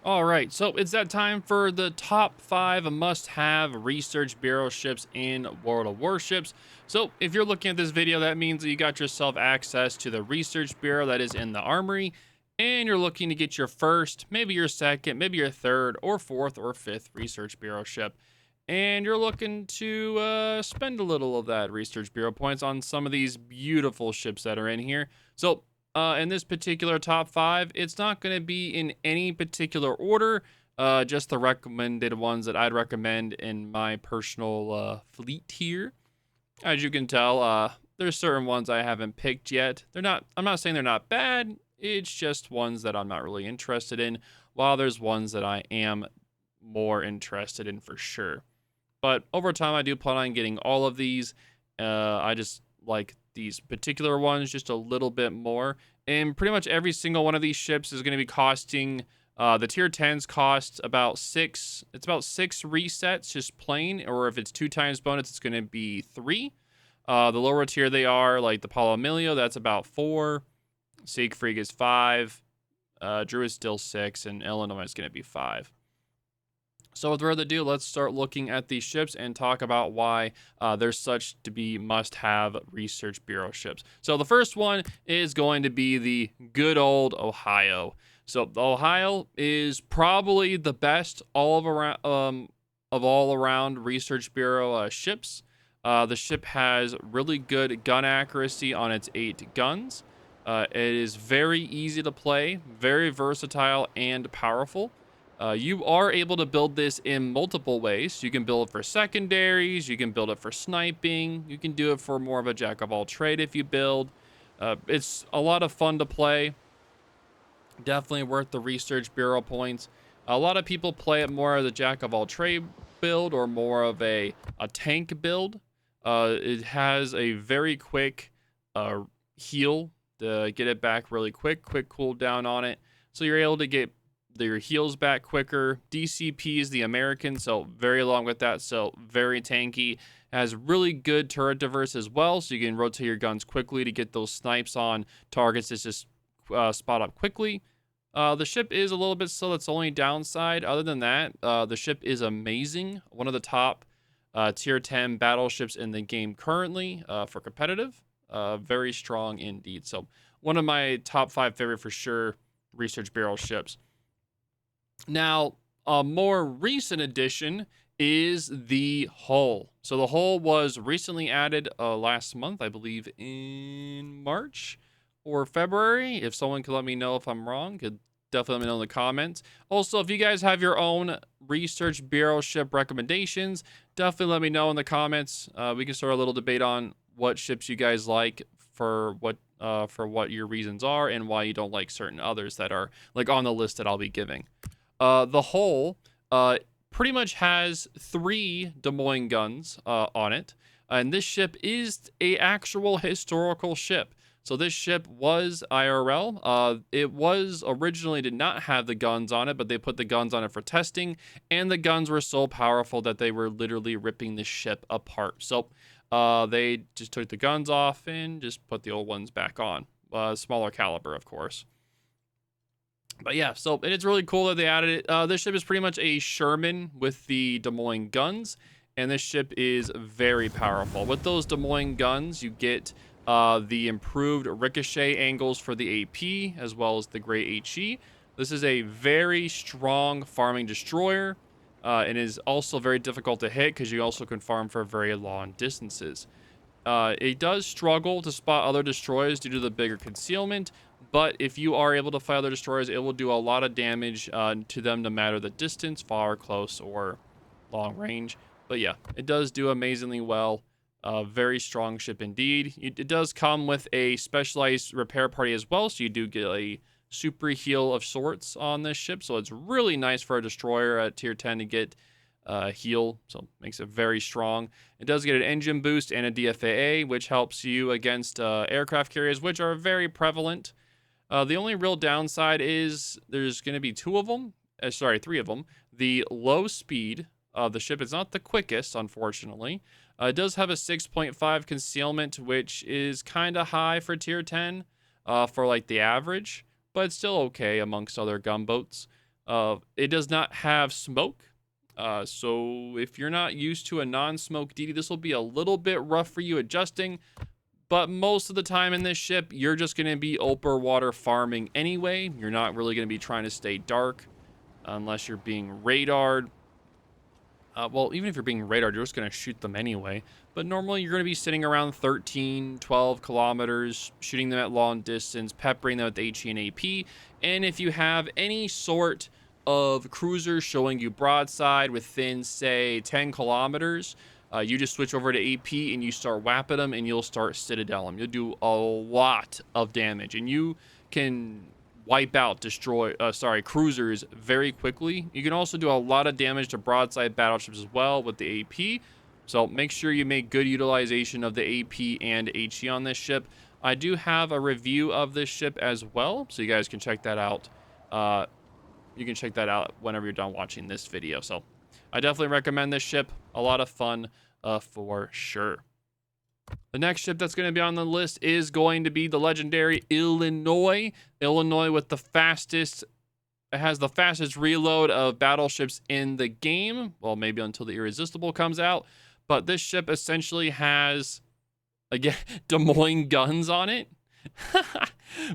All right, so it's that time for the top 5 must-have research bureau ships in World of Warships. So if you're looking at this video, that means that you got yourself access to the research bureau that is in the armory, and you're looking to get your first, maybe your second, maybe your third, or fourth, or fifth research bureau ship. And you're looking to spend a little of that research bureau points on some of these beautiful ships that are in here. So in this particular top 5, it's not going to be in any particular order, just the recommended ones that I'd recommend in my personal fleet here. As you can tell, there's certain ones I haven't picked yet. I'm not saying they're not bad, it's just ones that I'm not really interested in, while there's ones that I am more interested in for sure. But over time, I do plan on getting all of these. I just like these particular ones just a little bit more. And pretty much every single one of these ships is going to be costing. The tier 10s cost about 6. It's about 6 resets just plain. Or if it's 2 times bonus, it's going to be 3. The lower tier they are, like the Paolo Emilio, that's about 4. Siegfried is 5. Drew is still 6. And Illinois is going to be 5. So with further ado, let's start looking at these ships and talk about why they're such to be must-have research bureau ships. So the first one is going to be the good old Ohio. So the Ohio is probably the best all around research bureau ships. The ship has really good gun accuracy on its 8 guns. It is very easy to play, very versatile and powerful. You are able to build this in multiple ways. You can build it for secondaries, you can build it for sniping, you can do it for more of a jack of all trade if you build. It's a lot of fun to play. Definitely worth the research bureau points. A lot of people play it more as a jack of all trade build or more of a tank build. It has a very quick heal to get it back really quick cooldown on it. So you're able to get your heals back quicker. DCP is the American, so very long with that, so very tanky. Has really good turret diverse as well, so you can rotate your guns quickly to get those snipes on targets that just spot up quickly. The ship is a little bit slow. That's the only downside. Other than that, the ship is amazing. One of the top tier 10 battleships in the game currently for competitive. Very strong indeed. So one of my top 5 favorite for sure research barrel ships. Now, a more recent addition is the hull. So the hull was recently added last month, I believe in March or February. If someone could let me know if I'm wrong, could definitely let me know in the comments. Also, if you guys have your own research bureau ship recommendations, definitely let me know in the comments. We can start a little debate on what ships you guys like for what your reasons are and why you don't like certain others that are like on the list that I'll be giving. The hull pretty much has 3 Des Moines guns on it. And this ship is a actual historical ship. So this ship was IRL. It was originally did not have the guns on it, but they put the guns on it for testing. And the guns were so powerful that they were literally ripping the ship apart. So they just took the guns off and just put the old ones back on. Smaller caliber, of course. But yeah, so it's really cool that they added it. This ship is pretty much a Sherman with the Des Moines guns, and this ship is very powerful. With those Des Moines guns, you get the improved ricochet angles for the AP, as well as the Great HE. This is a very strong farming destroyer, and is also very difficult to hit because you also can farm for very long distances. It does struggle to spot other destroyers due to the bigger concealment, but if you are able to fight other destroyers, it will do a lot of damage to them no matter the distance, far, close, or long range. But yeah, it does do amazingly well. Very strong ship indeed. It does come with a specialized repair party as well, so you do get a super heal of sorts on this ship. So it's really nice for a destroyer at tier 10 to get heal, so makes it very strong. It does get an engine boost and a DFAA, which helps you against aircraft carriers, which are very prevalent. The only real downside is there's going to be 3 of them. The low speed of the ship is not the quickest, unfortunately. It does have a 6.5 concealment, which is kind of high for tier 10 for like the average, but it's still okay amongst other gunboats. It does not have smoke. So if you're not used to a non-smoke DD, this will be a little bit rough for you adjusting. But most of the time in this ship, you're just going to be open water farming anyway. You're not really going to be trying to stay dark unless you're being radared. Well, even if you're being radared, you're just going to shoot them anyway. But normally you're going to be sitting around 13, 12 kilometers, shooting them at long distance, peppering them with HE and AP. And if you have any sort of cruisers showing you broadside within, say, 10 kilometers, you just switch over to AP and you start whapping them, and you'll start citadel them. You'll do a lot of damage, and you can wipe out, destroy, cruisers very quickly. You can also do a lot of damage to broadside battleships as well with the AP. So make sure you make good utilization of the AP and HE on this ship. I do have a review of this ship as well, so you guys can check that out. You can check that out whenever you're done watching this video. So I definitely recommend this ship. A lot of fun for sure. The next ship that's going to be on the list is going to be the legendary Illinois. Illinois with the fastest, it has the fastest reload of battleships in the game. Well, maybe until the Irresistible comes out. But this ship essentially has, again, Des Moines guns on it.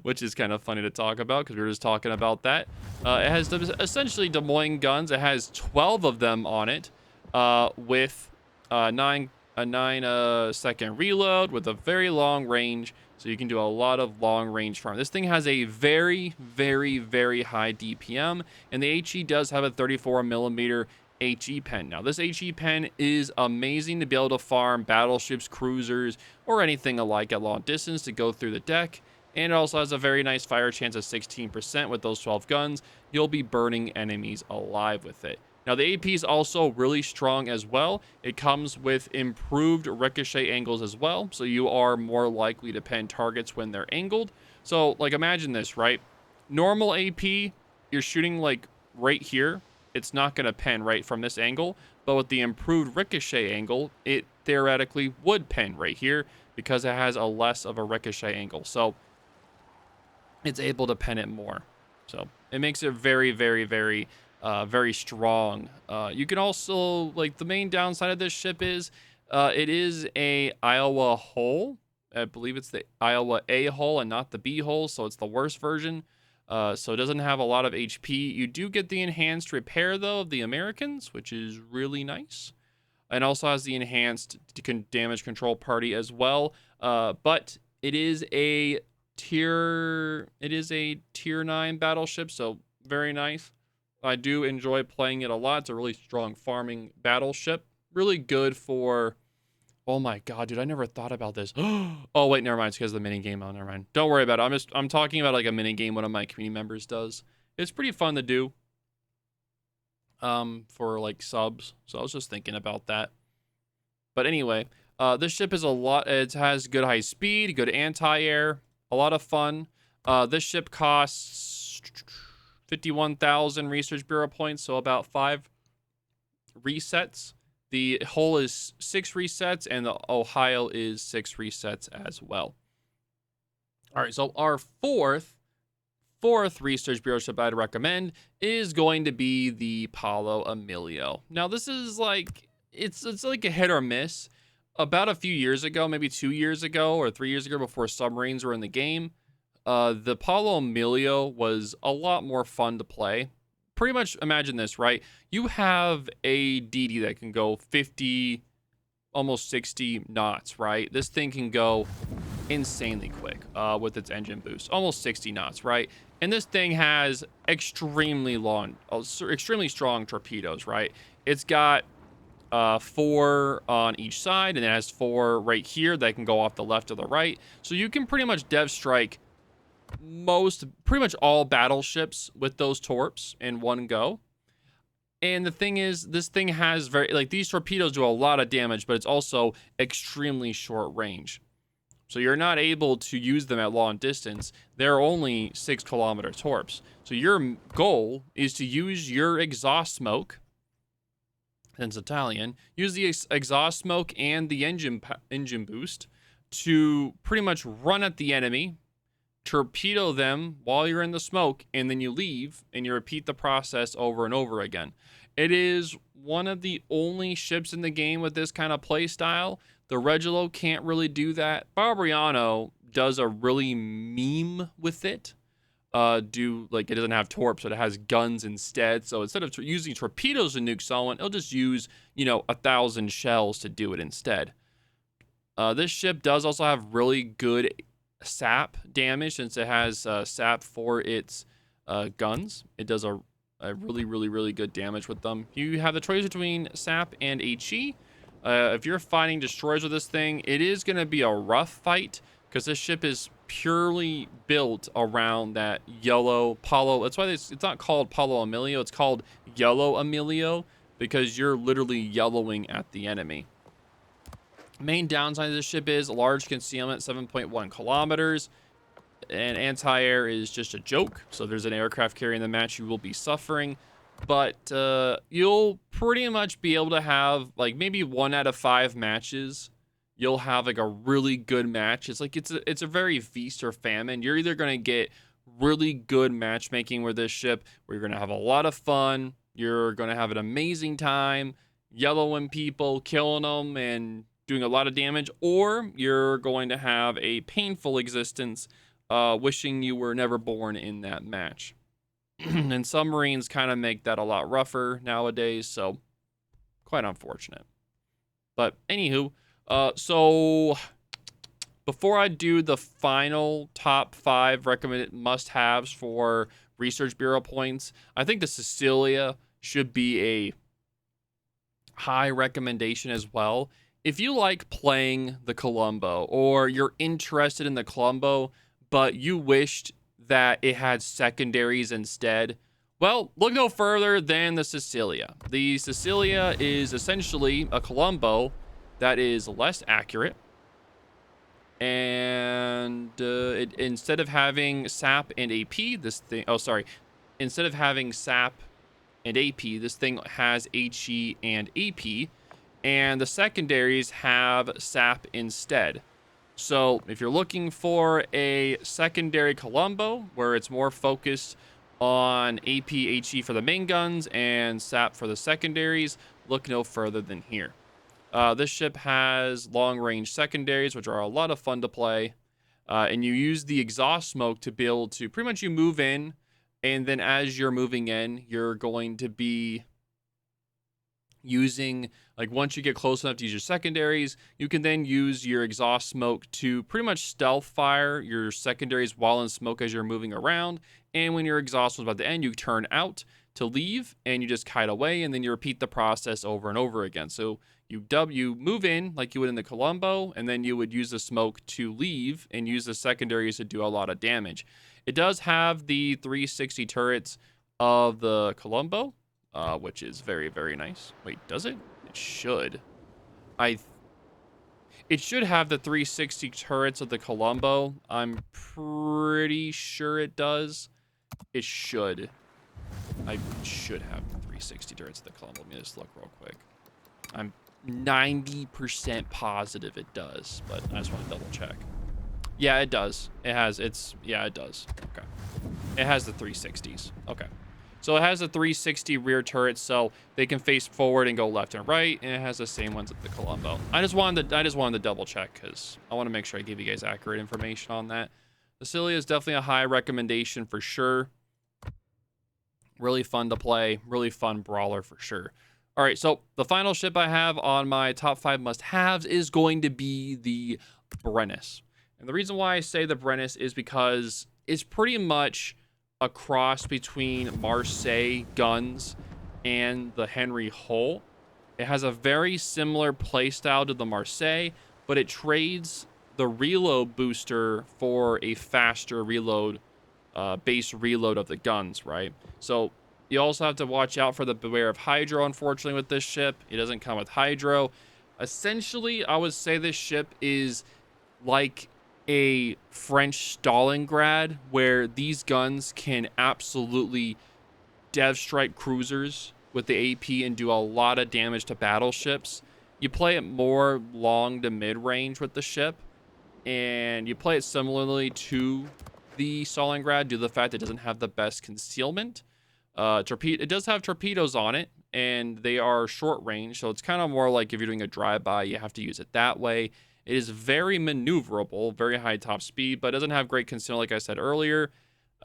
Which is kind of funny to talk about because we were just talking about that. It has essentially Des Moines guns. It has 12 of them on it with a 9-second reload with a very long range. So you can do a lot of long range farm. This thing has a very, very, very high DPM, and the HE does have a 34 millimeter HE pen. Now, this HE pen is amazing to be able to farm battleships, cruisers, or anything alike at long distance to go through the deck. And it also has a very nice fire chance of 16% with those 12 guns. You'll be burning enemies alive with it. Now, the AP is also really strong as well. It comes with improved ricochet angles as well, so you are more likely to pen targets when they're angled. So, like, imagine this, right? Normal AP, you're shooting, like, right here. It's not going to pen right from this angle, but with the improved ricochet angle, it theoretically would pen right here because it has a less of a ricochet angle. So it's able to pen it more. So it makes it very, very, very, very strong. You can also, like, the main downside of this ship is it is a Iowa hull. I believe it's the Iowa A hull and not the B hull, so it's the worst version. So it doesn't have a lot of HP. You do get the enhanced repair, though, of the Americans, which is really nice. And also has the enhanced damage control party as well. But it is a tier 9 battleship, so very nice. I do enjoy playing it a lot. It's a really strong farming battleship. Really good for... Oh my god, dude, I never thought about this. Oh, wait, never mind. It's because of the mini game. Oh, never mind. Don't worry about it. I'm talking about like a mini game one of my community members does. It's pretty fun to do for like subs. So I was just thinking about that. But anyway, this ship is a lot. It has good high speed, good anti-air, a lot of fun. This ship costs 51,000 Research Bureau points, so about 5 resets. The hull is 6 resets, and the Ohio is 6 resets as well. All right, so our fourth Research Bureau ship I'd recommend is going to be the Paolo Emilio. Now, this is like, it's like a hit or miss. About a few years ago, maybe 2 years ago or 3 years ago before submarines were in the game, the Paolo Emilio was a lot more fun to play. Pretty much imagine this, right? You have a DD that can go 50, almost 60 knots, right? This thing can go insanely quick with its engine boost, almost 60 knots, right? And this thing has extremely strong torpedoes, right? It's got 4 on each side, and it has 4 right here that can go off the left or the right. So you can pretty much dev strike pretty much all battleships with those torps in one go. And the thing is, this thing has these torpedoes do a lot of damage, but it's also extremely short range. So you're not able to use them at long distance. They're only 6-kilometer torps. So your goal is to use your exhaust smoke, and it's Italian, use the exhaust smoke and the engine boost to pretty much run at the enemy, torpedo them while you're in the smoke, and then you leave and you repeat the process over and over again. It is one of the only ships in the game with this kind of play style. The Regulo can't really do that. Barbriano does a really meme with it. It doesn't have torps, but it has guns instead. So instead of using torpedoes to nuke someone, it'll just use 1,000 shells to do it instead. This ship does also have really good sap damage since it has sap for its guns. It does a really, really, really good damage with them. You have the choice between sap and HE. If you're fighting destroyers with this thing, it is going to be a rough fight because this ship is purely built around that yellow Paolo. That's why it's not called Paolo Emilio. It's called Yellow Emilio because you're literally yellowing at the enemy. Main downside of this ship is large concealment, 7.1 kilometers. And anti-air is just a joke. So there's an aircraft carrier in the match, you will be suffering. But you'll pretty much be able to have like maybe 1 out of 5 matches. You'll have like a really good match. It's a very feast or famine. You're either going to get really good matchmaking with this ship, where you're going to have a lot of fun. You're going to have an amazing time yellowing people, killing them, and doing a lot of damage. Or you're going to have a painful existence, wishing you were never born in that match. And submarines kind of make that a lot rougher nowadays, so quite unfortunate. But anywho, so before I do the final top 5 recommended must-haves for Research Bureau points, I think the Sicilia should be a high recommendation as well. If you like playing the Colombo, or you're interested in the Colombo, but you wished that it had secondaries instead, well, look no further than the Sicilia. The Sicilia is essentially a Colombo that is less accurate, and instead of having SAP and AP, instead of having SAP and AP, this thing has HE and AP, and the secondaries have SAP instead. So if you're looking for a secondary Colombo where it's more focused on AP, HE for the main guns and SAP for the secondaries, look no further than here. This ship has long-range secondaries, which are a lot of fun to play. And you use the exhaust smoke to be able to pretty much you move in, and then as you're moving in, you're going to be using, like, once you get close enough to use your secondaries, you can then use your exhaust smoke to pretty much stealth fire your secondaries while in smoke as you're moving around. And when your exhaust was about to end, you turn out to leave and you just kite away, and then you repeat the process over and over again. So you move in like you would in the Colombo, and then you would use the smoke to leave and use the secondaries to do a lot of damage. It does have the 360 turrets of the Colombo, which is very, very nice. Wait, does it? It should. It should have the 360 turrets of the Colombo. I'm pretty sure it does. It should. I should have the 360 turrets of the Colombo. Let me just look real quick. I'm 90% positive it does, but I just want to double check. Yeah, it does. It does. Okay. It has the 360s. Okay. So it has the 360 rear turrets, so they can face forward and go left and right, and it has the same ones at the Colombo. I just wanted to double check because I want to make sure I give you guys accurate information on that. The Sicilia is definitely a high recommendation for sure. Really fun to play, really fun brawler for sure. All right, so the final ship I have on my top 5 must-haves is going to be the Brennus. And the reason why I say the Brennus is because it's pretty much a cross between Marseille guns and the Henry Hull. It has a very similar playstyle to the Marseille, but it trades the reload booster for a faster reload, base reload of the guns, right? So you also have to watch out for the Beware of Hydro, unfortunately, with this ship. It doesn't come with Hydro. Essentially, I would say this ship is like a French Stalingrad, where these guns can absolutely dev strike cruisers with the AP and do a lot of damage to battleships. You play it more long to mid-range with the ship, and you play it similarly to the Stalingrad due to the fact it doesn't have the best concealment. It does have torpedoes on it, and they are short range, so it's kind of more like if you're doing a drive-by, you have to use it that way. It is very maneuverable, very high top speed, but it doesn't have great concealment, like I said earlier.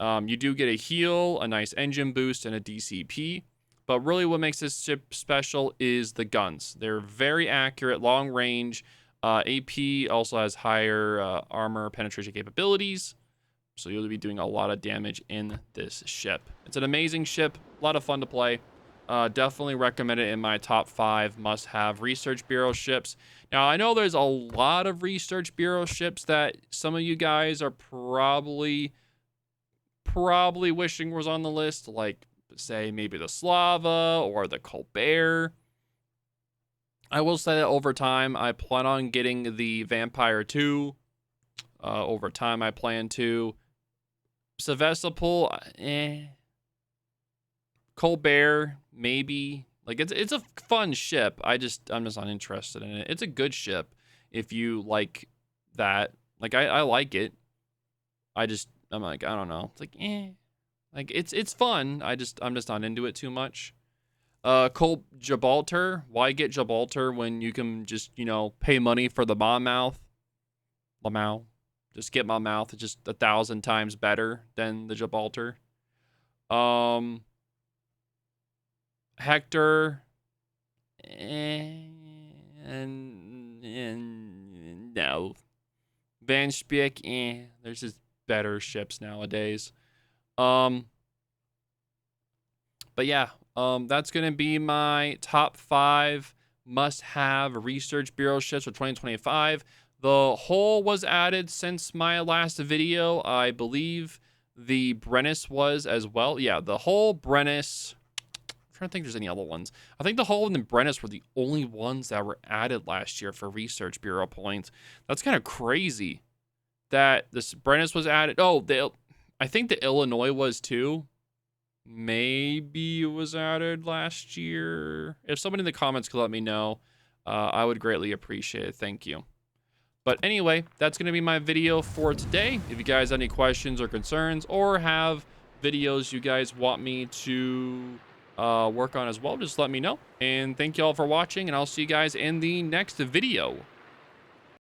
You do get a heal, a nice engine boost, and a DCP. But really what makes this ship special is the guns. They're very accurate, long range. AP also has higher armor penetration capabilities. So you'll be doing a lot of damage in this ship. It's an amazing ship, a lot of fun to play. Definitely recommend it in my top 5 must-have Research Bureau ships. Now, I know there's a lot of Research Bureau ships that some of you guys are probably wishing was on the list, like, say, maybe the Slava or the Colbert. I will say that over time, I plan on getting the Vampire 2. Over time, I plan to. Sevastopol, Colbert, maybe. Like, it's a fun ship. I'm just not interested in it. It's a good ship if you like that. Like, I like it. I'm like, I don't know. It's like, like it's fun. I'm just not into it too much. Gibraltar. Why get Gibraltar when you can just, pay money for the Monmouth? Lamau. Just get my mouth. It's just 1,000 times better than the Gibraltar. Hector. And no. Van Spijk. There's just better ships nowadays. But yeah. That's gonna be my top 5 must-have Research Bureau ships for 2025. The hull was added since my last video. I believe the Brennus was as well. Yeah, the hull, Brennus. I'm trying to think if there's any other ones. I think the hull and the Brennus were the only ones that were added last year for Research Bureau points. That's kind of crazy that this Brennus was added. Oh, I think the Illinois was too. Maybe it was added last year. If somebody in the comments could let me know, I would greatly appreciate it. Thank you. But anyway, that's going to be my video for today. If you guys have any questions or concerns or have videos you guys want me to work on as well, just let me know. And thank you all for watching, and I'll see you guys in the next video.